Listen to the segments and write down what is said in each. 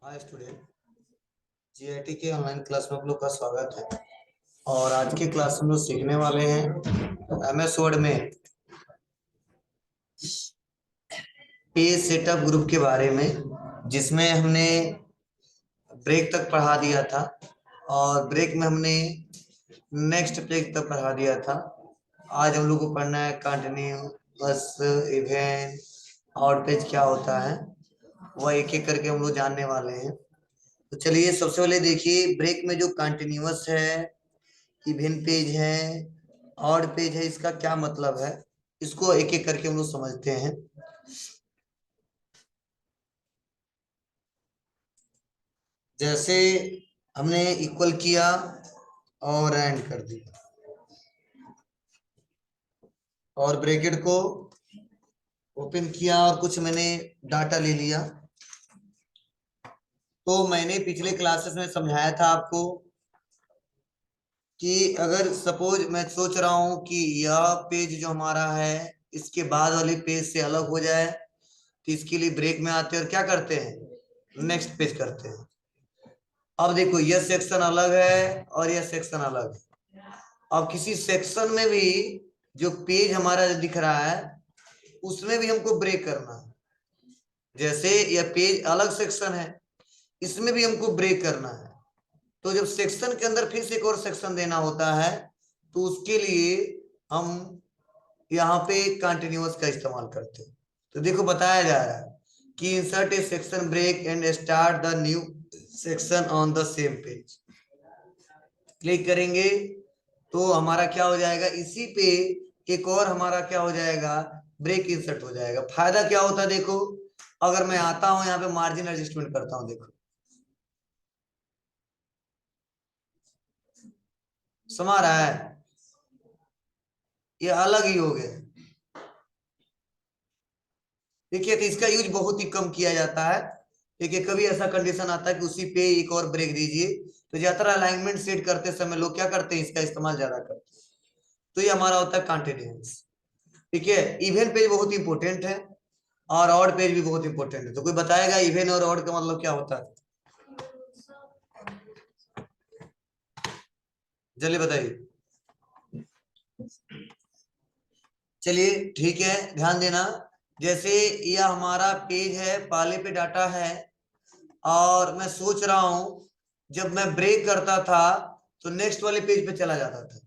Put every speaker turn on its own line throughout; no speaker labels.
Hi student, GIT के online class में आप लोग का स्वागत है। और आज की क्लास में हम लोग सीखने वाले हैं एमएस वर्ड में पेज सेटअप ग्रुप के बारे में, जिसमें हमने ब्रेक तक पढ़ा दिया था और ब्रेक में हमने नेक्स्ट पेज तक पढ़ा दिया था। आज हम लोग को पढ़ना है कंटिन्यूअस, इवेंट और पेज क्या होता है, वह एक एक करके हम लोग जानने वाले हैं। तो चलिए सबसे पहले देखिए, ब्रेक में जो कंटिन्यूअस है, इवन पेज है, ऑड पेज है, इसका क्या मतलब है, इसको एक एक करके हम लोग समझते हैं। जैसे हमने इक्वल किया और एंड कर दिया और ब्रैकेट को ओपन किया और कुछ मैंने डाटा ले लिया। तो मैंने पिछले क्लासेस में समझाया था आपको कि अगर सपोज मैं सोच रहा हूं कि यह पेज जो हमारा है इसके बाद वाले पेज से अलग हो जाए, तो इसके लिए ब्रेक में आते हैं और क्या करते हैं, नेक्स्ट पेज करते हैं। अब देखो, यह सेक्शन अलग है और यह सेक्शन अलग है। अब किसी सेक्शन में भी जो पेज हमारा दिख रहा है उसमें भी हमको ब्रेक करना है। जैसे यह पेज अलग सेक्शन है, इसमें भी हमको ब्रेक करना है। तो जब सेक्शन के अंदर फिर से एक और सेक्शन देना होता है, तो उसके लिए हम यहाँ पे कंटिन्यूअस का इस्तेमाल करते हैं। तो देखो बताया जा रहा है कि insert a section break and start the new section on the same page. Click करेंगे तो हमारा क्या हो जाएगा, इसी पे एक और हमारा क्या हो जाएगा, ब्रेक इंसर्ट हो जाएगा। फायदा क्या होता है, देखो अगर मैं आता हूं यहाँ पे मार्जिन एडजस्टमेंट करता हूं, देखो समा रहा है, ये अलग ही हो गया। देखिए तो इसका यूज बहुत ही कम किया जाता है। देखिए कभी ऐसा कंडीशन आता है कि उसी पे एक और ब्रेक दीजिए, तो ज्यादातर अलाइनमेंट सेट करते समय लोग क्या करते हैं, इसका इस्तेमाल ज्यादा करते हैं। तो ये हमारा होता है कंटिन्यूअस। ठीक है, इवन पेज बहुत इंपॉर्टेंट है और ऑड पेज भी बहुत इंपॉर्टेंट है। तो कोई बताएगा इवन और ऑड का मतलब क्या होता है, जल्दी बताइए। चलिए ठीक है, ध्यान देना। जैसे यह हमारा पेज है, पहले पे डाटा है और मैं सोच रहा हूं जब मैं ब्रेक करता था तो नेक्स्ट वाले पेज पे चला जाता था,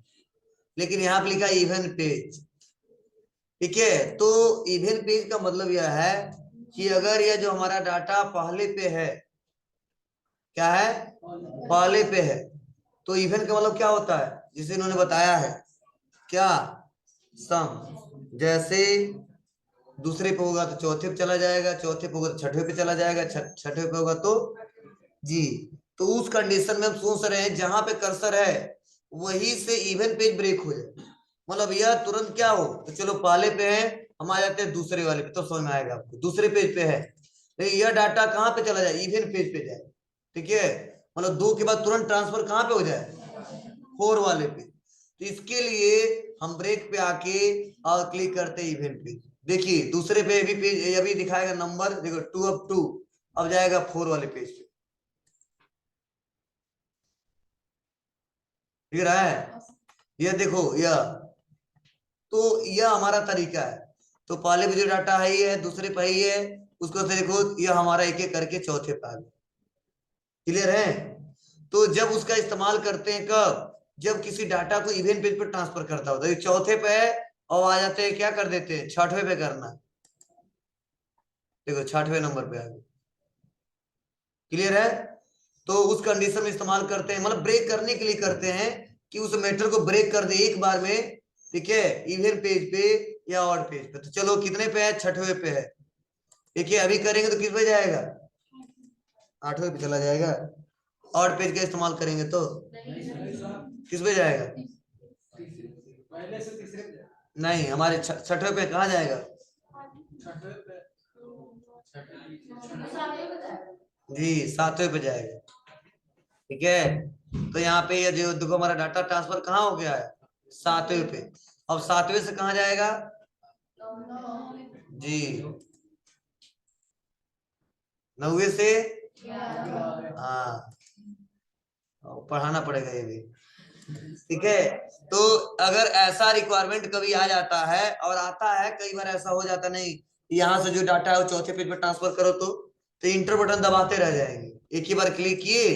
लेकिन यहाँ पे लिखा इवन पेज। ठीक है, तो इवन पेज का मतलब यह है कि अगर यह जो हमारा डाटा पहले पे है, क्या है, पहले पे है, तो इवन का मतलब क्या होता है, जिसे इन्होंने बताया है क्या, सम। जैसे दूसरे पे होगा तो चौथे पे चला जाएगा, चौथे पे होगा तो छठवें पे चला जाएगा, छठवें पे होगा तो जी। तो उस कंडीशन में हम सोच रहे हैं जहां पे कर्सर है वहीं से इवन पेज ब्रेक हो जाए, मतलब यह तुरंत क्या हो, तो चलो पहले पे है, हम आ जाते हैं दूसरे वाले पे, तो समझ में आएगा आपको दूसरे पेज पे है, लेकिन यह डाटा कहाँ पे चला जाए, इवन पेज पे जाए। ठीक है, मतलब दो के बाद तुरंत ट्रांसफर कहाँ पे हो जाए, फोर वाले पे। तो इसके लिए हम ब्रेक पे आके और क्लिक करते हैं इवन पेज। देखिए दूसरे पे भी पेज अभी दिखाएगा नंबर, देखो 2 अब जाएगा 4 वाले पेज पे। दिख रहा है, यह देखो यह, तो यह हमारा तरीका है। तो पहले पे जो डाटा है ये है, दूसरे पे ही है, उसको से देखो यह हमारा एक एक करके चौथे पे आ गया। क्लियर है, तो जब उसका इस्तेमाल करते हैं कब, जब किसी डाटा को इवेंट पेज पर ट्रांसफर करता होता है, चौथे पे है और आ जाते हैं, क्या कर देते हैं, छठवें पे करना है। देखो छठवें नंबर पे आ गए। क्लियर है, तो उस कंडीशन में इस्तेमाल करते हैं, मतलब ब्रेक करने के लिए करते हैं कि उस मैटर को ब्रेक कर दे एक बार में। ठीक है, इवन पेज पे या ऑड पेज पे। तो चलो कितने पे है, छठवें पे है। देखिए अभी करेंगे तो किस पे जाएगा, आठवें पे चला जाएगा। ऑड पेज का इस्तेमाल करेंगे तो किस पे जाएगा, पहले से तीसरे पे नहीं, हमारे छठवें पे कहाँ जाएगा, जी सातवें पे जाएगा। ठीक है, तो यहाँ पे ये जो देखो हमारा डाटा ट्रांसफर कहाँ हो गया है, सातवें पे। अब सातवें से कहाँ जाएगा, जी नौवे से हाँ, पढ़ाना पड़ेगा ये भी। ठीक है, तो अगर ऐसा रिक्वायरमेंट कभी आ जाता है, और आता है कई बार, ऐसा हो जाता नहीं, यहाँ से जो डाटा है वो चौथे पेज पर ट्रांसफर करो, तो इंटर बटन दबाते रह जाएंगे। एक ही बार क्लिक किए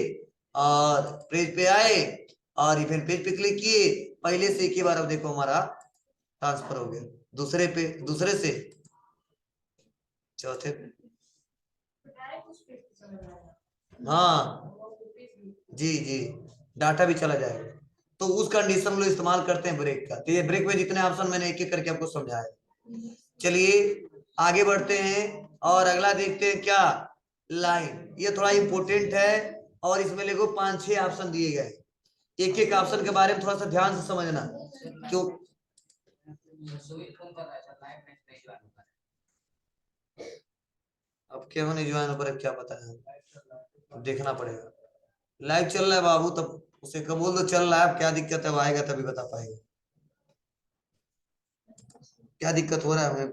और पेज पे आए, और इवेंट पेज पे क्लिक किए, पहले से एक ही बार, अब देखो हमारा ट्रांसफर हो गया दूसरे पे, दूसरे से चौथे पे। हाँ जी जी, डाटा भी चला जाएगा। तो उस कंडीशन में इस्तेमाल करते हैं ब्रेक का। तो ये ब्रेक में जितने ऑप्शन मैंने एक एक करके आपको समझाया। चलिए आगे बढ़ते हैं और अगला देखते हैं क्या, लाइन। ये थोड़ा इंपोर्टेंट है, और इसमें देखो 5-6 ऑप्शन दिए गए। एक एक ऑप्शन के बारे में थोड़ा सा ध्यान से समझना। क्यों अब क्यों नहीं ज्वाइन पर क्या पता है, अब देखना पड़ेगा। लाइव चल रहा है बाबू, तब उसे कब बोल दो चल रहा है, अब क्या दिक्कत है, वो आएगा तभी बता पाएगा क्या दिक्कत हो रहा है हमें।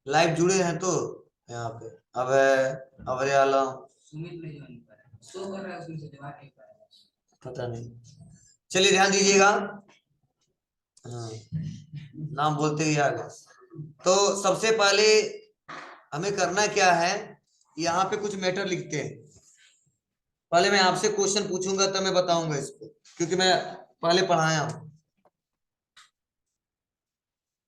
लाइव जुड़े हैं तो यहाँ पे, अब अबरे आलम पता नहीं। चलिए ध्यान दीजिएगा, हाँ नाम बोलते ही आ गए। तो सबसे पहले हमें करना क्या है, यहाँ पे कुछ मैटर लिखते हैं। पहले मैं आपसे क्वेश्चन पूछूंगा तब मैं बताऊंगा इसको, क्योंकि मैं पहले पढ़ाया हूं।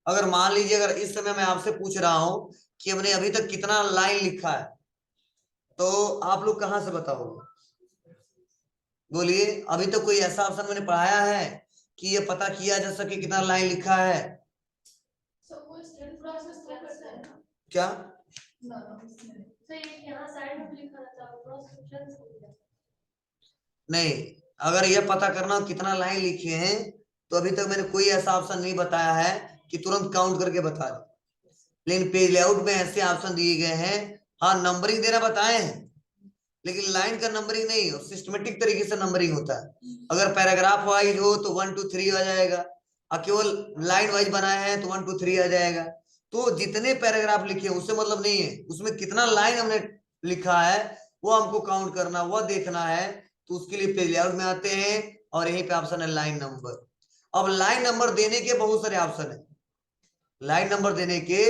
अगर मान लीजिए, अगर इस समय मैं आपसे पूछ रहा हूं कि हमने अभी तक कितना लाइन लिखा है, तो आप लोग कहां से बताओगे? बोलिए, अभी तक कोई ऐसा ऑप्शन मैंने पढ़ाया है कि ये पता किया जा सके कितना लाइन लिखा है? क्या नहीं, अगर ये पता करना हो कितना लाइन लिखे हैं, तो अभी तक मैंने कोई ऐसा ऑप्शन नहीं बताया है कि तुरंत काउंट करके बता दे। लेकिन पेज लेआउट में ऐसे ऑप्शन दिए गए हैं, हाँ नंबरिंग देना बताए हैं, लेकिन लाइन का नंबरिंग नहीं, सिस्टमेटिक तरीके से नंबरिंग होता है। अगर पैराग्राफ वाइज हो तो 1 2 3 आ जाएगा, और केवल लाइन वाइज बनाए हैं तो 1 2 3 आ जाएगा। तो जितने पैराग्राफ लिखे उससे मतलब नहीं है, उसमें कितना लाइन हमने लिखा है वो हमको काउंट करना, वो देखना है। तो उसके लिए पेज लेआउट में आते हैं, और यहीं पे ऑप्शन है लाइन नंबर। अब लाइन नंबर देने के बहुत सारे ऑप्शन है, लाइन नंबर देने के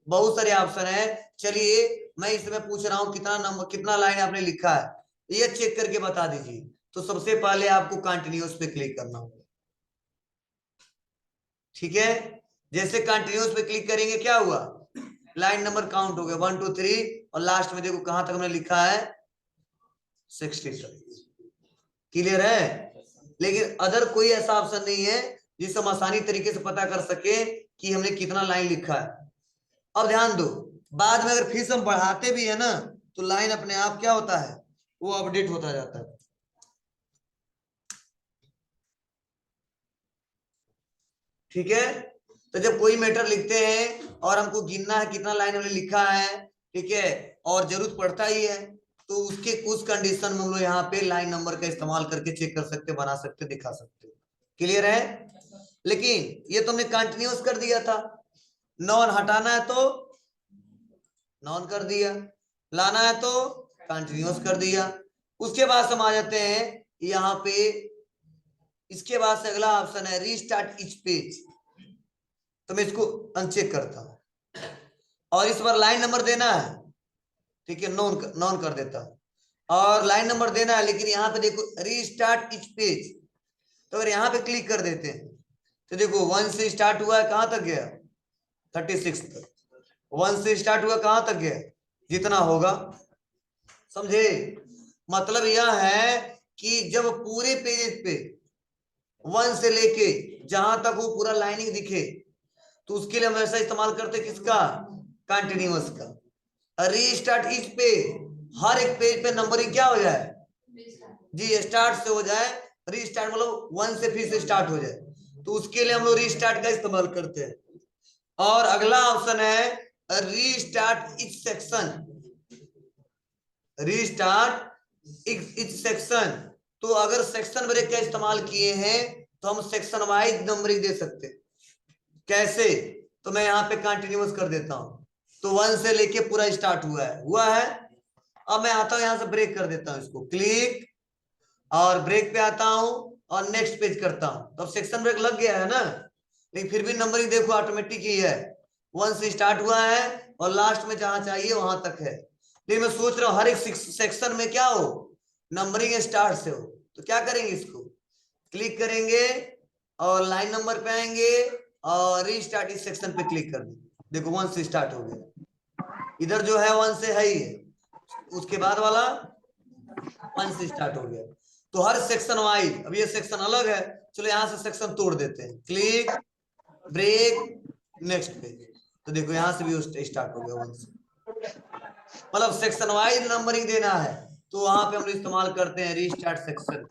बहुत सारे ऑप्शन है। चलिए मैं इसमें पूछ रहा हूं कितना नंबर, कितना लाइन आपने लिखा है, ये चेक करके बता दीजिए। तो सबसे पहले आपको कंटिन्यूअस पे क्लिक करना होगा। ठीक है, जैसे कंटिन्यूअस पे क्लिक करेंगे क्या हुआ, लाइन नंबर काउंट हो गया 1 2 3, और लास्ट में देखो कहां तक हमने लिखा है 60 तक। क्लियर है? लेकिन अदर कोई ऐसा ऑप्शन नहीं है जिससे हम आसानी तरीके से पता कर सके कि हमने कितना लाइन लिखा है। अब ध्यान दो, बाद में अगर फिर से हम बढ़ाते भी है ना, तो लाइन अपने आप क्या होता है, वो अपडेट होता जाता है। ठीक है, तो जब कोई मैटर लिखते हैं और हमको गिनना है कितना लाइन हमने लिखा है, ठीक है, और जरूरत पड़ता ही है, तो उसके कुछ कंडीशन में हम लोग यहाँ पे लाइन नंबर का इस्तेमाल करके चेक कर सकते, बना सकते, दिखा सकते। क्लियर है? लेकिन ये तुमने कंटिन्यूस कर दिया था, नॉन हटाना है तो नॉन कर दिया, लाना है तो कंटिन्यूस कर दिया। उसके बाद हम आ जाते हैं यहाँ पे, इसके बाद से अगला ऑप्शन है रीस्टार्ट ईच पेज। तो मैं इसको अनचेक करता हूं, और इस बार लाइन नंबर देना है, ठीक है, नॉन नॉन कर देता हूं, और लाइन नंबर देना है, लेकिन यहाँ पे देखो रीस्टार्ट ईच पेज। तो अगर यहाँ पे क्लिक कर देते हैं तो देखो 1 से स्टार्ट हुआ है, कहां तक गया 36 तक। 1 से स्टार्ट हुआ कहां तक गया, जितना होगा। समझे? मतलब यह है कि जब पूरे पेज पे 1 से लेके जहां तक वो पूरा लाइनिंग दिखे, तो उसके लिए हम ऐसा इस्तेमाल करते किसका, कंटिन्यूअस का। रीस्टार्ट इस पे हर एक पेज पे नंबरिंग क्या हो जाए, जी स्टार्ट से हो जाए, रीस्टार्ट मतलब 1 से फिर से स्टार्ट हो जाए, तो उसके लिए हम लोग रीस्टार्ट का इस्तेमाल करते हैं। और अगला ऑप्शन है restart etch section, restart etch section. तो अगर सेक्शन ब्रेक का इस्तेमाल किए हैं तो हम सेक्शन वाइज नंबरिंग दे सकते हैं। कैसे? तो मैं यहाँ पे कंटिन्यूअस कर देता हूँ। तो 1 से लेके पूरा स्टार्ट हुआ है। अब मैं आता हूँ यहाँ से ब्रेक कर देता हूँ इसको, क्लिक, और ब्रेक पे आता हूँ और नेक्स्ट पेज करता हूँ। तो अब सेक्शन ब्रेक लग गया है ना, लेकिन फिर भी नंबरिंग देखो ऑटोमेटिक ही है, 1 से स्टार्ट हुआ है और लास्ट में जहां चाहिए वहां तक है। लेकिन मैं सोच रहा हूँ हर एक सेक्शन में क्या हो, नंबरिंग स्टार्ट से हो। तो क्या करेंगे, इसको क्लिक करेंगे और लाइन नंबर पे आएंगे और रीस्टार्ट इस सेक्शन पे क्लिक कर देंगे। देखो 1 से स्टार्ट हो गया, इधर जो है 1 से है ही है, उसके बाद वाला 1 से स्टार्ट हो गया। तो हर सेक्शन वाइज, अब ये सेक्शन अलग है, चलो यहां से सेक्शन तोड़ देते हैं, क्लिक, ब्रेक, नेक्स्ट पेज। तो देखो यहां से भी स्टार्ट हो गया 1 से। मतलब सेक्शन वाइज नंबरिंग देना है तो वहां पे हम इस्तेमाल करते हैं रीस्टार्ट सेक्शन।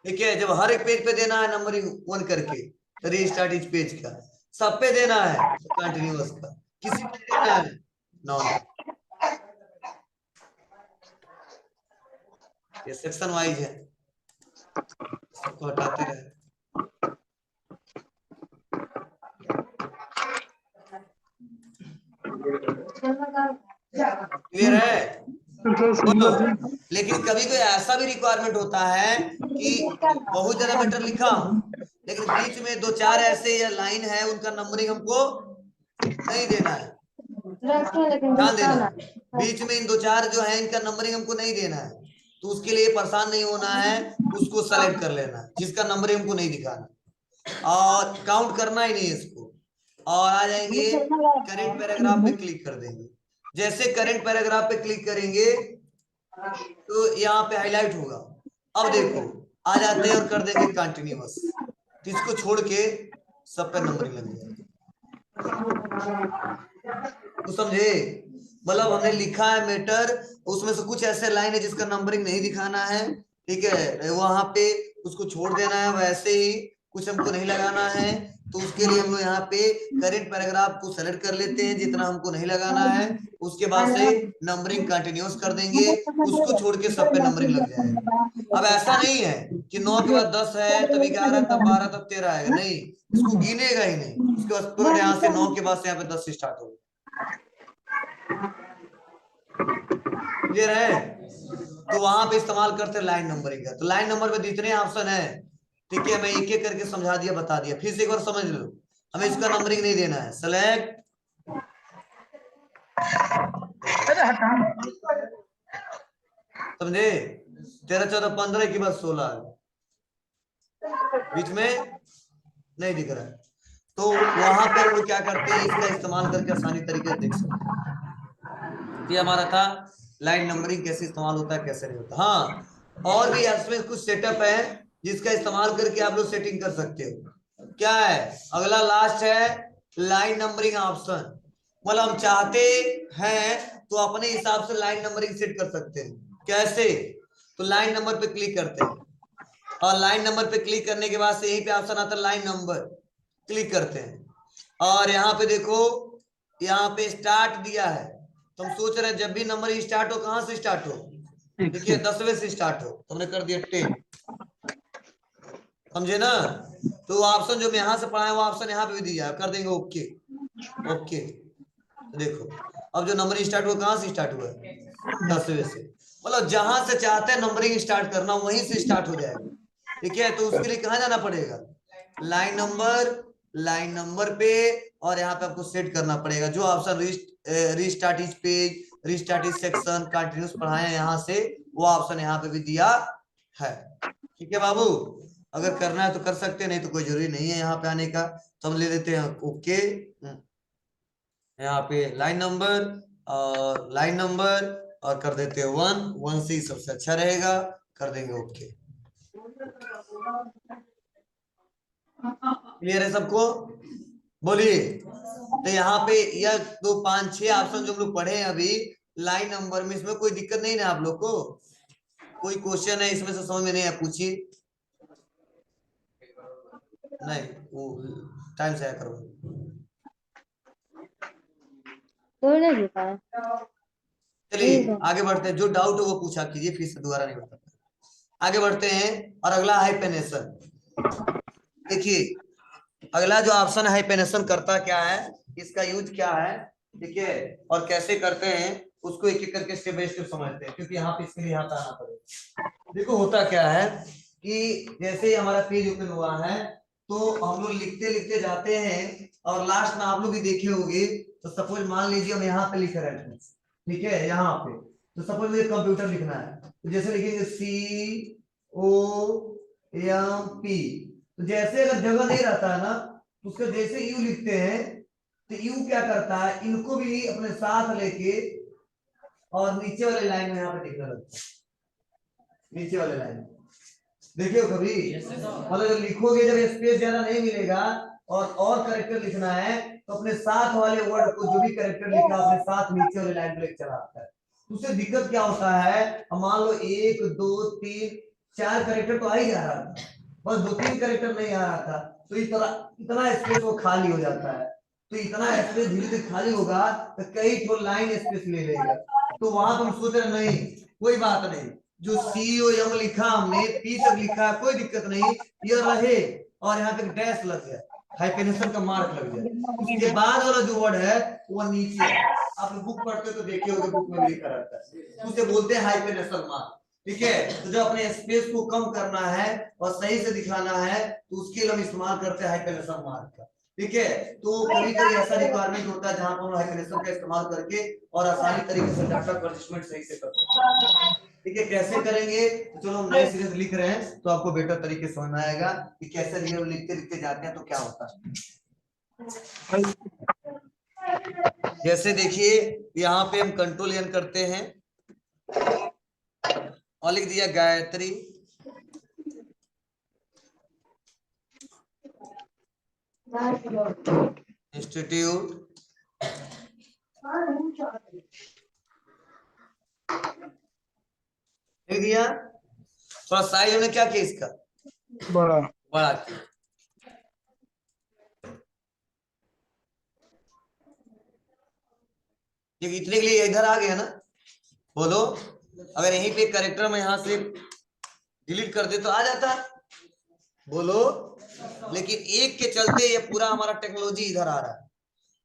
ठीक है, जब हर एक पेज पे देना है नंबरिंग 1 करके तो रीस्टार्ट इच पेज का, सब पे देना है तो कंटिन्यूअस का, किसी पे देना है नॉन। ये सेक्शन वाइज है, सबको हटाते रहे। क्लियर है? बोलो। लेकिन कभी कोई ऐसा भी रिक्वायरमेंट होता है कि बहुत ज्यादा मैटर लिखा हूं, लेकिन बीच में 2-4 ऐसे या लाइन है उनका नंबरिंग हमको नहीं देना है, ध्यान देना, बीच में इन 2-4 जो है इनका नंबरिंग हमको नहीं देना है। तो उसके लिए परेशान नहीं होना है, उसको सेलेक्ट कर लेना है जिसका नंबरिंग हमको नहीं दिखाना, और काउंट करना ही नहीं है इसको। और आ जाएंगे करेंट पैराग्राफ पे क्लिक कर देंगे। जैसे करेंट पैराग्राफ पे क्लिक करेंगे तो यहाँ पे हाईलाइट होगा। अब देखो आ जाते हैं और कर देंगे कंटिन्यूअस, तो इसको छोड़ के सब पे नंबरिंग लग जाएगी। तो समझे, मतलब हमने लिखा है मैटर, उसमें से कुछ ऐसे लाइन है जिसका नंबरिंग नहीं दिखाना है, ठीक है, वहां पे उसको छोड़ देना है। वैसे ही कुछ हमको नहीं लगाना है, तो उसके लिए हम लोग यहाँ पे करेंट पैराग्राफ को सेलेक्ट कर लेते हैं जितना हमको नहीं लगाना है, उसके बाद से नंबरिंग कंटिन्यूअस कर देंगे, उसको छोड़ के सब पे नंबरिंग लग जाएगा। अब ऐसा नहीं है कि 9 के बाद 10 है, तब 11, तब 12, तब 13 आएगा, नहीं, इसको गिनेगा ही नहीं। उसके बाद तुरंत यहाँ से 9 के बाद से यहाँ पे 10 से स्टार्ट होगा। क्लियर है? तो वहां पे इस्तेमाल करते हैं लाइन नंबरिंग का। तो लाइन नंबर पे जितने ऑप्शन है, ठीक है, मैं एक एक करके समझा दिया, बता दिया, फिर से एक बार समझ लो। हमें इसका नंबरिंग नहीं देना है, सेलेक्ट, समझे, 13, 14, 15 के बाद 16 बीच में नहीं दिख रहा है। तो वहां पे हम लोग क्या करते हैं, इसका इस्तेमाल करके आसानी तरीके से देख सकते हैं। ये हमारा था लाइन नंबरिंग कैसे इस्तेमाल होता है, कैसे नहीं होता। हाँ, और भी इसमें कुछ सेटअप है जिसका इस्तेमाल करके आप लोग सेटिंग कर सकते हो। क्या है, अगला लास्ट है लाइन नंबरिंग ऑप्शन। मतलब हम चाहते हैं तो अपने हिसाब से लाइन नंबरिंग सेट कर सकते हैं। कैसे? तो लाइन नंबर पे क्लिक करते हैं और लाइन नंबर पे क्लिक करने के बाद से यहीं पे ऑप्शन आता है लाइन नंबर, क्लिक करते हैं और यहाँ पे देखो, यहाँ पे स्टार्ट दिया है। तो हम सोच रहे हैं जब भी नंबर स्टार्ट हो, कहां से स्टार्ट हो, देखिए 10वें से स्टार्ट हो, तो हमने कर दिया 10, समझे ना। तो ऑप्शन जो मैं यहां से पढ़ा है वो ऑप्शन यहाँ पे भी दिया है, कर देंगे ओके। ओके, तो देखो अब जो नंबर स्टार्ट हुआ कहां से स्टार्ट हुआ, 10वें से। मतलब जहां से चाहते हैं नंबरिंग स्टार्ट करना वहीं से स्टार्ट हो जाएगा। ठीक है, तो उसके लिए कहां जाना पड़ेगा, लाइन नंबर पे, और यहाँ पे आपको सेट करना पड़ेगा जो option restart etch page, restart etch section, continuous पढ़ाए यहाँ से, वो ऑप्शन यहाँ पे भी दिया है। ठीक है बाबू, अगर करना है तो कर सकते हैं, नहीं तो कोई जरूरी नहीं है यहाँ पे आने का। तो हम ले लेते हैं ओके, यहाँ पे लाइन नंबर और कर देते हैं 1 से ही सबसे अच्छा रहेगा, कर देंगे ओके। क्लियर है सबको, बोलिए। तो यहाँ पे यह 2, 5, 6 ऑप्शन जो हम लोग पढ़े हैं अभी लाइन नंबर में, इसमें कोई दिक्कत नहीं ना आप लोग को? कोई क्वेश्चन है इसमें से समझ में नहीं है, पूछिए। नहीं, वो टाइम से आया करो। चलिए आगे बढ़ते हैं, जो डाउट है वो पूछा कीजिए, फिर से दोबारा नहीं बताता। आगे बढ़ते हैं और अगला हाइपेनेशन। देखिए अगला जो ऑप्शन है हाइपेनेशन करता क्या है, इसका यूज क्या है, ठीक है, और कैसे करते हैं उसको एक एक करके स्टेप बाय स्टेप समझते हैं, क्योंकि यहाँ पे इसके लिए यहाँ पे आना पड़ेगा। देखो होता क्या है कि जैसे ही हमारा पेज ओपन हुआ है तो हम लोग लिखते लिखते जाते हैं और लास्ट में आप लोग भी देखे होंगे, तो सपोज मान लीजिए हम यहाँ पे लिख रहे हैं, ठीक है, यहाँ पे तो सपोज मुझे कंप्यूटर लिखना है, तो जैसे लिखेंगे COMP, तो जैसे अगर जगह नहीं रहता है ना तो उसका जैसे यू लिखते हैं तो यू क्या करता है, इनको भी अपने साथ लेके और नीचे वाले लाइन में यहाँ पे लिखना लगता है, नीचे वाले लाइन देखियो कभी, मतलब जब लिखोगे जब स्पेस ज्यादा नहीं मिलेगा और करेक्टर लिखना है तो अपने साथ वाले वर्ड को जो भी करेक्टर लिखा अपने साथ नीचे वाले लाइन पे लेकर चला आता है। उससे दिक्कत क्या होता है, मान लो 1 2 3 4 करेक्टर तो आ ही जा रहा था, बस 2 3 करेक्टर नहीं आ रहा था, तो इतना स्पेस वो खाली हो जाता है। तो इतना स्पेस धीरे धीरे खाली होगा तो कई तो लाइन स्पेस ले लेगा, तो वहां तुम सोच रहे नहीं कोई बात नहीं, जो COM लिखा हमने पी तक लिखा कोई दिक्कत नहीं, ये रहे और यहाँ पे डैश लग गया, हाइपेनेशन का मार्क लग जाए, उसके बाद वाला जो वर्ड है वो नीचे है। आप बुक पढ़ते हो तो देखे होगे बुक में लिखा रहता है, उसे बोलते हैं हाइपेनेशन मार्क, ठीक है। तो जब अपने स्पेस को कम करना है और सही से दिखाना है तो उसके लिए हम इस्तेमाल करते हैं हाइपेनेशन मार्क का, ठीक है। तो कभी कभी ऐसा रिक्वायरमेंट होता है जहां पर हम हाइपेनेशन का इस्तेमाल करके और आसानी तरीके से डाटा को एडजस्टमेंट सही से कर सकते हैं, ठीक है। कैसे करेंगे तो चलो हम नए सीरीज लिख रहे हैं तो आपको बेटर तरीके से समझ में आएगा कि कैसे लिखते लिखते जाते हैं तो क्या होता है। जैसे देखिए यहाँ पे हम कंट्रोल एन करते हैं और लिख दिया गायत्री, इंस्टीट्यूट लिख दिया, थोड़ा साइज हमने क्या किया इसका बड़ा बड़ा किया, इतने के लिए इधर आ गया ना, बोलो अगर यहीं पे करेक्टर में यहां से डिलीट कर दे तो आ जाता, बोलो, लेकिन एक के चलते ये पूरा हमारा टेक्नोलॉजी इधर आ रहा है,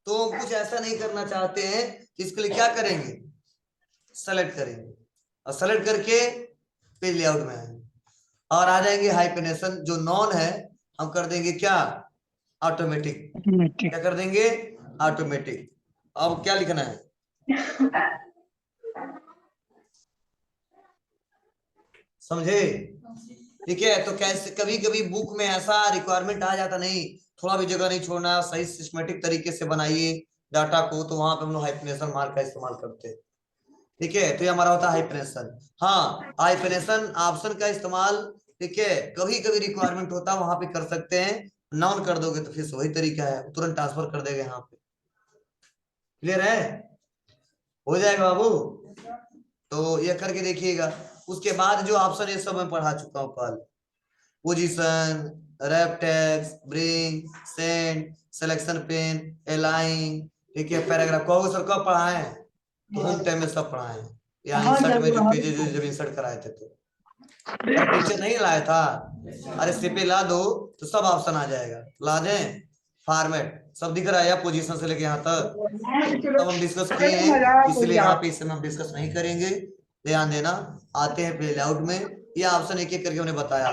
तो हम कुछ ऐसा नहीं करना चाहते हैं, इसके लिए क्या करेंगे, सेलेक्ट करेंगे और सेलेक्ट करके पेज लेआउट में आएंगे और आ जाएंगे हाइपेनेशन जो नॉन है हम कर देंगे क्या, ऑटोमेटिक, क्या कर देंगे, ऑटोमेटिक। अब क्या लिखना है, समझे, ठीक है। तो कैसे कभी कभी बुक में ऐसा रिक्वायरमेंट आ जाता, नहीं थोड़ा भी जगह नहीं छोड़ना, सही सिस्टमेटिक तरीके से बनाइए डाटा को, तो वहां पे हम लोग हाइपेनेशन मार्क का इस्तेमाल करते हैं, ठीक है। तो ये हमारा होता है हाइपेनेशन। हाँ हाइपेनेशन ऑप्शन का इस्तेमाल, ठीक है, कभी कभी रिक्वायरमेंट होता है वहां पे कर सकते हैं, नाउन कर दोगे तो फिर वही तरीका है, तुरंत ट्रांसफर कर देगा यहाँ पे, क्लियर है, हो जाएगा बाबू। तो ये करके देखिएगा, उसके बाद जो ऑप्शन है सब मैं पढ़ा चुका हूँ कल, position, wrap tags, bring, send, selection pane, align, ठीक है, पैराग्राफ कहोगे सर कब पढ़ाए, तो होम टाइम में सब पढ़ाए हैं, यहाँ इंसर्ट में जो पेजेस जब इंसर्ट कराए थे तो टीचर नहीं लाया था, अरे सिपे ला दो तो सब ऑप्शन आ जाएगा, ला दें, फॉर्मेट सब दिख रहा है, पोजीशन से लेके यहाँ तक तब हम डिस्कस किए हैं, इसलिए यहाँ पे इस समय हम डिस्कस नहीं करेंगे, ध्यान देना। आते हैं प्ले आउट में, ये ऑप्शन एक एक करके हमने बताया,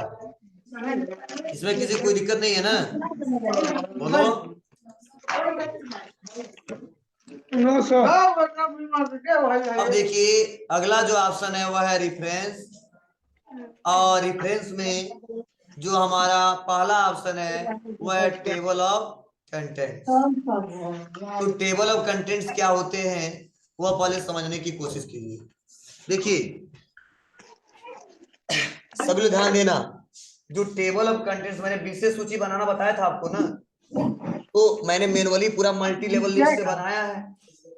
इसमें किसी कोई दिक्कत नहीं है ना, बोलो अब देखिए अगला जो ऑप्शन है वह है रेफरेंस, और रेफरेंस में जो हमारा पहला ऑप्शन है वह है टेबल ऑफ कंटेंट्स। तो टेबल ऑफ कंटेंट्स क्या होते हैं वह पहले समझने की कोशिश कीजिए। देखिए सभी लोग ध्यान देना, जो टेबल ऑफ कंटेंट्स मैंने विशेष सूची बनाना बताया था आपको ना, तो मैंने मैनुअली पूरा मल्टी लेवल लिस्ट से बनाया है।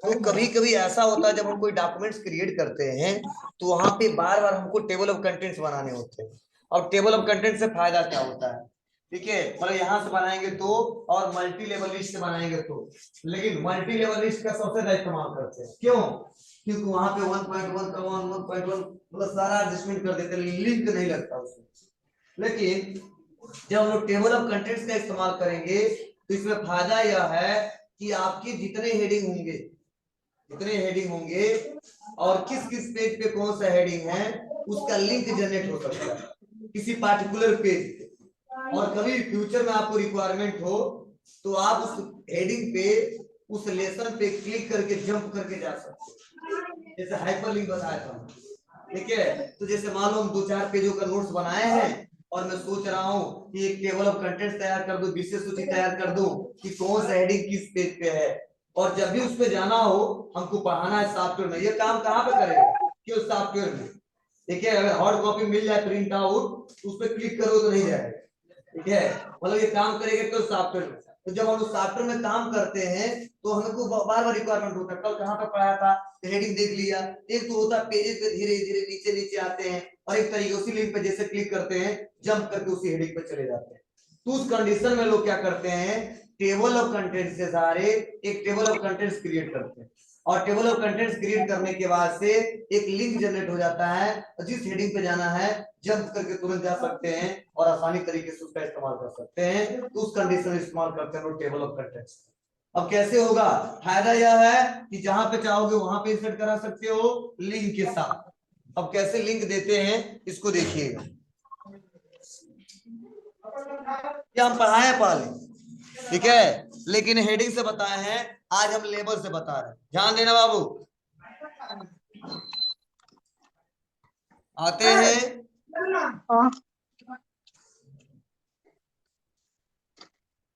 तो कभी कभी ऐसा होता है जब हम कोई डॉक्यूमेंट्स क्रिएट करते हैं तो वहां पे बार बार हमको टेबल ऑफ कंटेंट्स बनाने होते हैं, और टेबल ऑफ कंटेंट्स से फायदा क्या होता है, ठीक है, मतलब यहाँ से बनाएंगे तो और मल्टी लेवल लिस्ट से बनाएंगे तो, लेकिन मल्टी लेवल लिस्ट का सबसे ज्यादा इस्तेमाल करते हैं, क्यों, क्योंकि वहां पे 1.1 का 1.1 मतलब सारा एडजस्टमेंट कर देते हैं, लिंक नहीं लगता उसमें। लेकिन जब हम लोग टेबल ऑफ कंटेंट्स का इस्तेमाल करेंगे तो इसमें फायदा यह है कि आपके जितने हेडिंग होंगे और किस किस पेज पे कौन सा हेडिंग है उसका लिंक जनरेट हो सकता है किसी पार्टिकुलर पेज पे। और कभी फ्यूचर में आपको रिक्वायरमेंट हो तो आप उस हेडिंग पे उस लेसन पे क्लिक करके जंप करके जा सकते हैं, जैसे हाइपरलिंक बताया था। ठीक है, तो जैसे मान लो हम 2-4 पेजों का नोट्स बनाए हैं और मैं सोच रहा हूँ कि एक टेबल ऑफ कंटेंट्स तैयार कर दूं, विषय सूची तैयार कर दूं कि कौन सा हेडिंग किस पेज पे है, और जब भी उस पे जाना हो हमको पढ़ाना है सॉफ्टवेयर में, ये काम कहाँ पे करेगा कि उस सॉफ्टवेयर में। ठीक है, अगर हार्ड कॉपी मिल जाए प्रिंट आउट उस पर क्लिक करो तो नहीं जाएगा। ठीक है, मतलब ये काम करेगा तो सॉफ्टवेयर में। तो जब हम लोग सॉफ्टवेयर में काम करते हैं तो हमको बार बार रिक्वायरमेंट होता है, कल कहाँ पे पढ़ाया था हेडिंग देख लिया। एक तो होता है पेजेस पे धीरे धीरे नीचे नीचे आते हैं, और एक तरीके उसी लिंक पे जैसे क्लिक करते हैं जंप करके उसी हेडिंग पे चले जाते हैं। तो उस कंडीशन में लोग क्या करते हैं, टेबल ऑफ कंटेंट्स से सारे एक टेबल ऑफ कंटेंट्स क्रिएट करते हैं, और टेबल ऑफ कंटेंट्स क्रिएट करने के बाद से एक लिंक जनरेट हो जाता है, जिस हेडिंग पे जाना है जंप करके तुरंत जा सकते हैं और आसानी तरीके से उसका इस्तेमाल कर सकते हैं। तो उस कंडीशन में इस्तेमाल करते हैं टेबल ऑफ कंटेंट्स। अब कैसे होगा, फायदा यह है कि जहां पे चाहोगे वहां पे इंसर्ट करा सकते हो लिंक के साथ। अब कैसे लिंक देते हैं इसको देखिएगा, ये हम पढ़ाए पहले, ठीक है, लेकिन हेडिंग से बताए हैं, आज हम लेबल से बता रहे हैं, ध्यान देना बाबू। आते हैं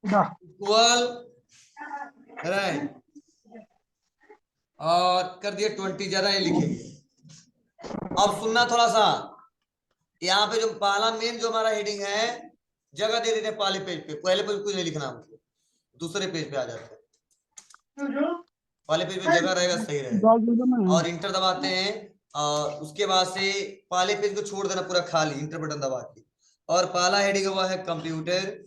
इक्वल रैंक और कर दिए 20, जरा ये लिखेंगे। अब सुनना थोड़ा सा, यहाँ पे जो पहला मेन जो हमारा हेडिंग है जगह दे देते हैं पहले पेज पे, पहले पेज कुछ नहीं लिखना हमको, दूसरे पेज पे आ जाते हैं, पहले पेज पे जगह रहेगा सही रहेगा, और इंटर दबाते हैं, और उसके बाद से पहले पेज को छोड़ देना पूरा खाली, इंटर बटन दबा के, और पहला हेडिंग हुआ है कंप्यूटर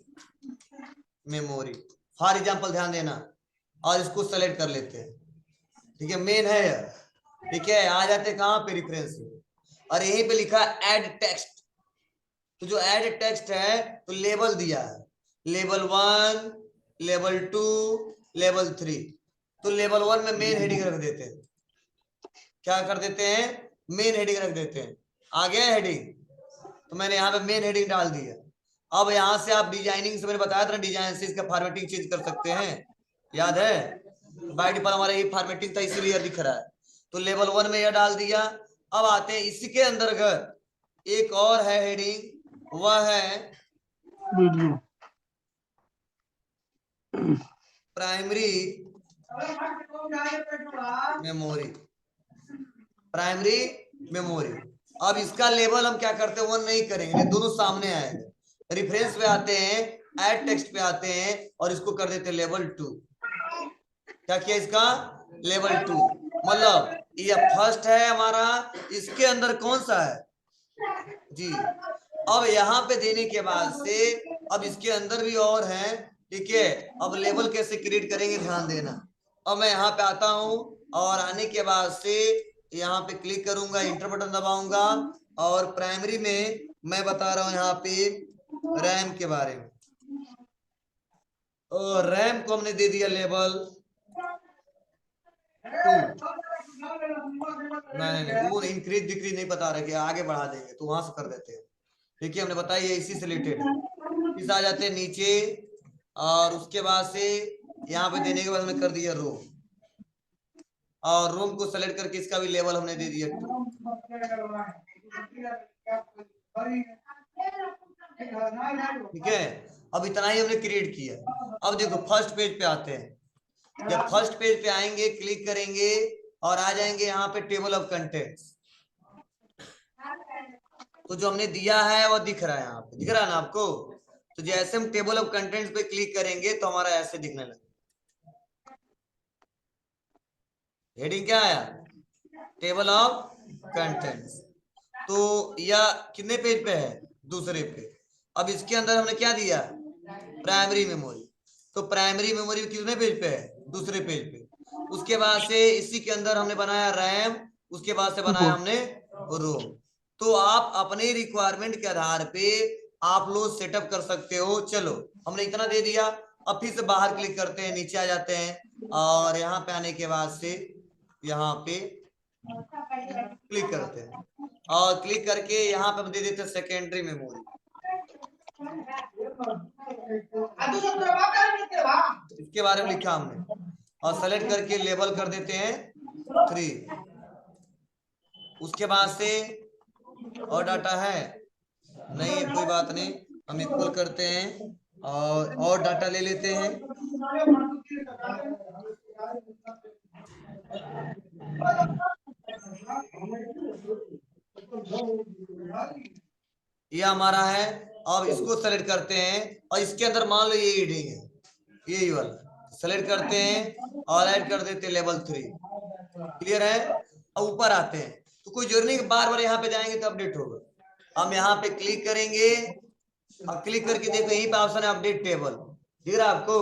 मेमोरी फॉर एग्जाम्पल, ध्यान देना, और इसको सेलेक्ट कर लेते हैं। ठीक है, मेन है, ठीक है, आ जाते कहां पे रेफरेंस, और यहीं पे लिखा ऐड टेक्स्ट। तो जो ऐड टेक्स्ट है तो लेबल दिया है, लेबल 1, लेबल 2, लेबल 3। तो लेबल 1 में मेन हेडिंग रख देते हैं, क्या कर देते हैं, मेन हेडिंग रख देते हैं। आ गया हेडिंग, तो मैंने यहाँ पे मेन हेडिंग डाल दिया। अब यहाँ से आप डिजाइनिंग से, मैंने बताया था डिजाइन से इसका फॉर्मेटिंग चेंज कर सकते हैं, याद है, बाय डिफॉल्ट हमारा ये फॉर्मेटिंग था इसीलिए दिख रहा है। तो लेवल 1 में यह डाल दिया। अब आते हैं इसी के अंतर्गत एक और है हेडिंग, वह है प्राइमरी मेमोरी, प्राइमरी मेमोरी। अब इसका लेवल हम क्या करते हैं, 1 नहीं करेंगे, दोनों सामने आएंगे। रेफरेंस पे आते हैं, ऐड टेक्स्ट पे आते हैं, और इसको कर देते हैं लेवल 2। क्या किया इसका, लेवल 2, मतलब ये फर्स्ट है हमारा, इसके अंदर कौन सा है जी। अब यहाँ पे देने के बाद से अब इसके अंदर भी और है, ठीक है। अब लेवल कैसे क्रिएट करेंगे ध्यान देना। अब मैं यहाँ पे आता हूँ, और आने के बाद से यहाँ पे क्लिक करूंगा, इंटर बटन दबाऊंगा, और प्राइमरी में मैं बता रहा हूँ यहाँ पे रैम के बारे में, और रैम को हमने दे दिया लेवल 2। नहीं वो इंक्रीज डिक्रीज नहीं बता रहे कि आगे बढ़ा देंगे, तो वहां से कर देते हैं। ठीक है, हमने बताया ये इसी से रिलेटेड है। इस आ जाते हैं नीचे, और उसके बाद से यहाँ पे देने के बाद हमने कर दिया रोम, और रोम को सेलेक्ट करके इसका भी लेवल हमने दे दिया 2। ठीक है, अब इतना ही हमने क्रिएट किया। अब देखो फर्स्ट पेज पे आते हैं, जब फर्स्ट पेज पे आएंगे क्लिक करेंगे और आ जाएंगे यहाँ पे टेबल ऑफ कंटेंट्स। तो जो हमने दिया है वो दिख रहा है, यहाँ पे दिख रहा है ना आपको। तो जैसे हम टेबल ऑफ कंटेंट्स पे क्लिक करेंगे तो हमारा ऐसे दिखने लगे, हेडिंग क्या आया, टेबल ऑफ कंटेंट्स। तो यह कितने पेज पे है, दूसरे पे। अब इसके अंदर हमने क्या दिया, प्राइमरी मेमोरी। तो प्राइमरी मेमोरी कितने पेज पे है, दूसरे पेज पे। उसके बाद से इसी के अंदर हमने बनाया रैम, उसके बाद से बनाया हमने रोम। तो आप अपने रिक्वायरमेंट के आधार पे आप लोग सेटअप कर सकते हो। चलो हमने इतना दे दिया, अब फिर से बाहर क्लिक करते हैं, नीचे आ जाते हैं और यहाँ पे आने के बाद से यहाँ पे क्लिक करते हैं और क्लिक करके यहाँ पे हम दे देते हैं सेकेंडरी मेमोरी। इसके बारे में लिखा हमने और सेलेक्ट करके लेबल कर देते हैं 3। उसके बाद से और डाटा है नहीं, कोई बात नहीं, हम इक्वल करते हैं और डाटा ले लेते हैं। ये हमारा है, अब इसको सेलेक्ट करते हैं और इसके अंदर मान लो ये रीडिंग है, ये वाला सेलेक्ट करते हैं और ऐड कर देते हैं लेवल 3। क्लियर है? अब ऊपर आते हैं तो कोई जरूरी नहीं बार बार यहाँ पे जाएंगे तो अपडेट होगा। हम यहाँ पे क्लिक करेंगे, अब क्लिक करके देखो यहीं पे ऑप्शन है अपडेट टेबल, दिख रहा है आपको?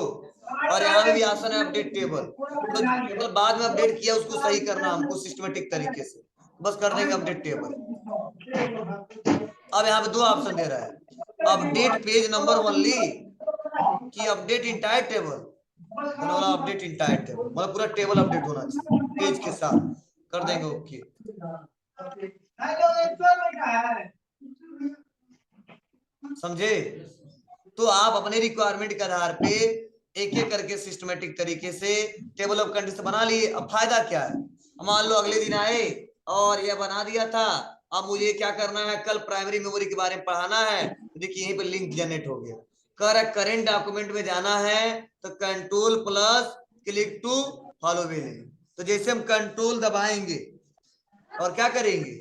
और यहाँ पे भी ऑप्शन है अपडेट टेबल। तो टेबल बाद में अपडेट किया उसको सही करना हमको सिस्टमेटिक तरीके से, बस कर देंगे अपडेट टेबल। अब यहाँ पे 2 ऑप्शन दे रहा है, अपडेट पेज नंबर ओनली कि update entire table. Update entire table मतलब पूरा टेबल अपडेट होना चाहिए पेज के साथ, कर देंगे ओके। समझे? तो आप अपने रिक्वायरमेंट के आधार पे एक एक करके सिस्टमेटिक तरीके से टेबल ऑफ कंटेंट्स बना लिए। अब फायदा क्या है, मान लो अगले दिन आए और यह बना दिया था, अब मुझे क्या करना है, कल प्राइमरी मेमोरी के बारे में पढ़ाना है, तो देखिए यहीं पे लिंक जनरेट हो गया। करेंट डॉक्यूमेंट में जाना है तो control plus click to follow way link. तो जैसे हम कंट्रोल दबाएंगे और क्या करेंगे,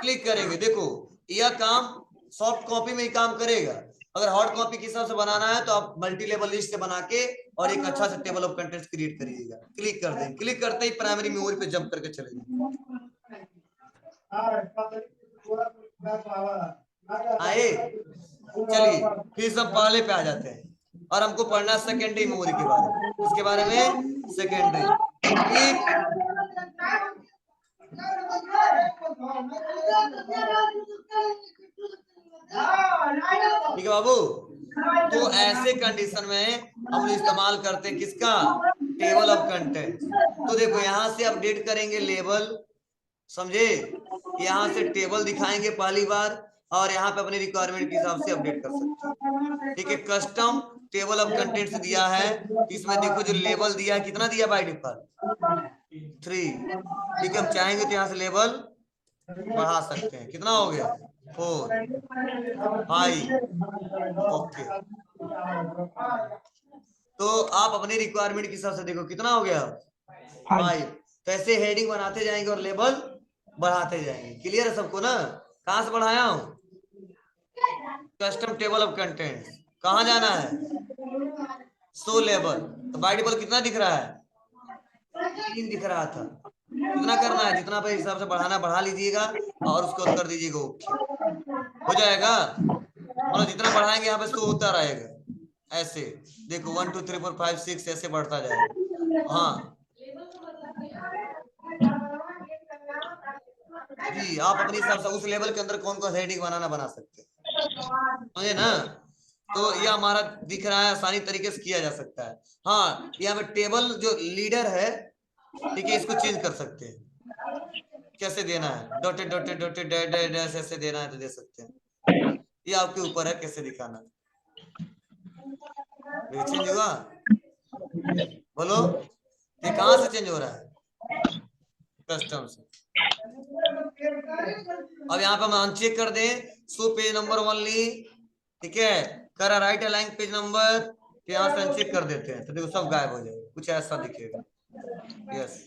क्लिक करेंगे, देखो यह काम सॉफ्ट कॉपी में ही काम करेगा। अगर हार्ड कॉपी के हिसाब से बनाना है तो आप मल्टी लेवल लिस्ट से बना के और एक अच्छा सा टेबल ऑफ कंटेंट्स क्रिएट करिएगा। क्लिक कर देंगे, क्लिक करते ही प्राइमरी मेमोरी पे जंप करके चले जाएंगे। आए, चलिए फिर सब पहले पे आ जाते हैं और हमको पढ़ना सेकेंडरी मेमोरी के बारे में। इसके बारे में सेकेंडरी ठीक है बाबू। तो ऐसे कंडीशन में हम इस्तेमाल करते हैं किसका, टेबल ऑफ कंटेंट। तो देखो यहाँ से अपडेट करेंगे लेबल, समझे, यहाँ से टेबल दिखाएंगे पहली बार और यहाँ पे अपने रिक्वायरमेंट के हिसाब से अपडेट कर सकते हैं। ठीक है, कस्टम टेबल ऑफ कंटेंट्स दिया है, इसमें देखो जो लेबल दिया है कितना दिया बाय डिफॉल्ट 3। ठीक है, हम चाहेंगे तो यहाँ से लेबल बढ़ा सकते हैं, कितना हो गया 4 5 ओके। तो आप अपने रिक्वायरमेंट के हिसाब से देखो कितना हो गया 5। तो ऐसे हेडिंग बनाते जाएंगे और लेबल बढ़ाते जाएंगे। क्लियर है सबको ना? कहां से बढ़ाया हूं, कस्टम टेबल ऑफ कंटेंट, कहां जाना है, शो लेबल। तो बाय डिफॉल्ट कितना दिख रहा है, 3 दिख रहा था। कितना करना है, जितना पे हिसाब से बढ़ाना बढ़ा लीजिएगा और उसको कर दीजिएगा ओके, हो जाएगा। मतलब जितना बढ़ाएंगे यहाँ पे शो होता रहेगा ऐसे, देखो 1 2 3 4 5 6 ऐसे बढ़ता जाएगा। हाँ जी, आप अपने हिसाब से उस लेवल के अंदर कौन कौन हेडिंग बनाना बना सकते हैं, समझे ना? तो यह हमारा दिख रहा है, आसानी तरीके से किया जा सकता है। हाँ, यहाँ पे टेबल जो लीडर है, ठीक है, इसको चेंज कर सकते हैं, कैसे देना है, डॉटेड डॉटेड डॉटेड डैश ऐसे देना है तो दे सकते हैं, ये आपके ऊपर है कैसे दिखाना। चेंज हुआ, बोलो ये कहां से चेंज हो रहा है, कस्टम से। अब यहाँ पे हम अनचेक कर दें, शो पेज नंबर ओनली, ठीक है, कर राइट अलाइन पेज नंबर, तो यहाँ से अनचेक कर देते हैं तो देखो सब गायब हो जाएगा, कुछ ऐसा दिखेगा। यस,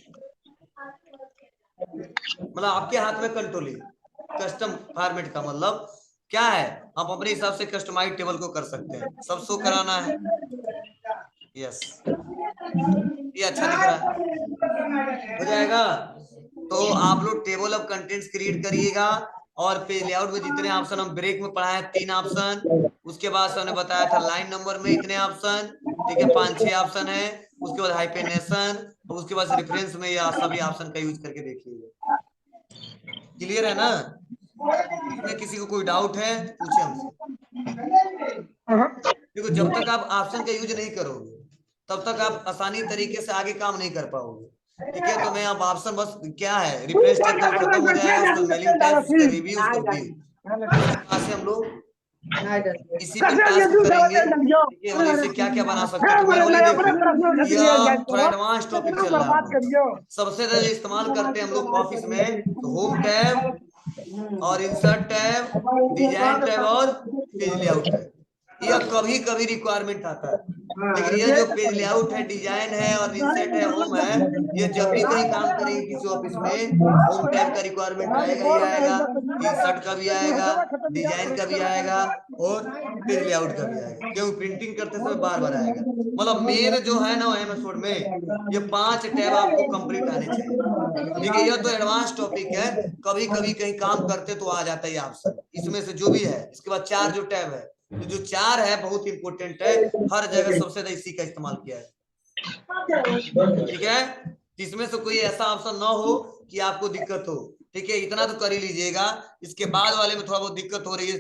मतलब आपके हाथ में कंट्रोल है। कस्टम फॉर्मेट का मतलब क्या है, आप अपने हिसाब से कस्टमाइज टेबल को कर सकते हैं, सब शो कराना है। यस, ये अच्छा दिख रहा है, हो जाएगा। तो आप लोग टेबल ऑफ कंटेंट्स क्रिएट करिएगा और पेज लेआउट में जितने ऑप्शन हम ब्रेक में पढ़ाए 3 ऑप्शन, उसके बाद हमने बताया था लाइन नंबर में इतने ऑप्शन, ठीक है, 5-6 ऑप्शन है, उसके बाद हाइफेनेशन और उसके बाद रेफरेंस में या सभी ऑप्शन का यूज करके देखिएगा। क्लियर है ना? इसमें किसी को कोई डाउट है पूछे हमसे। देखो जब तक आप ऑप्शन का यूज नहीं करोगे तब तक आप आसानी तरीके से आगे काम नहीं कर पाओगे। ठीक है, तो मैं अब ऑप्शन बस क्या है, रिफ्रेश टैब जब खत्म हो जाएगा उसका मेलिंग टैब, उसका रिव्यू, उसका व्यू, उसके बाद से हम लोग इसी पे टास्क करेंगे। ठीक है, और इसे क्या क्या बना सकते हैं, तो मैनुअली देखो यह थोड़ा एडवांस टॉपिक चल रहा है। सबसे ज्यादा इस्तेमाल करते हैं हम लोग ऑफिस में तो होम टैब और इंसर्ट टैब, डिजाइन टैब और पेज लेआउट टैब। यह कभी कभी रिक्वायरमेंट आता है, लेकिन यह जो पेज लेआउट है, डिजाइन है और इंसर्ट है, होम है, ये जब भी कहीं काम करेंगे किसी ऑफिस में, होम टैब का रिक्वायरमेंट आएगा ही आएगा, इंसर्ट का भी आएगा, डिजाइन का भी आएगा और पेज लेआउट का भी आएगा, क्योंकि प्रिंटिंग करते समय बार बार आएगा। मतलब मेन जो है ना एमएस वर्ड में ये 5 टैब आपको कंप्लीट आने चाहिए। ठीक है, यह तो एडवांस टॉपिक है, कभी कभी कहीं काम करते तो आ जाता है ऑप्शन इसमें से जो भी है। इसके बाद 4 जो टैब है, तो जो 4 है बहुत इंपॉर्टेंट है, हर जगह सबसे ज्यादा इसी का इस्तेमाल किया है। ठीक है, जिसमें से कोई ऐसा ऑप्शन ना हो कि आपको दिक्कत हो। ठीक है, इतना तो कर ही लीजिएगा, इसके बाद वाले में थोड़ा बहुत दिक्कत हो रही है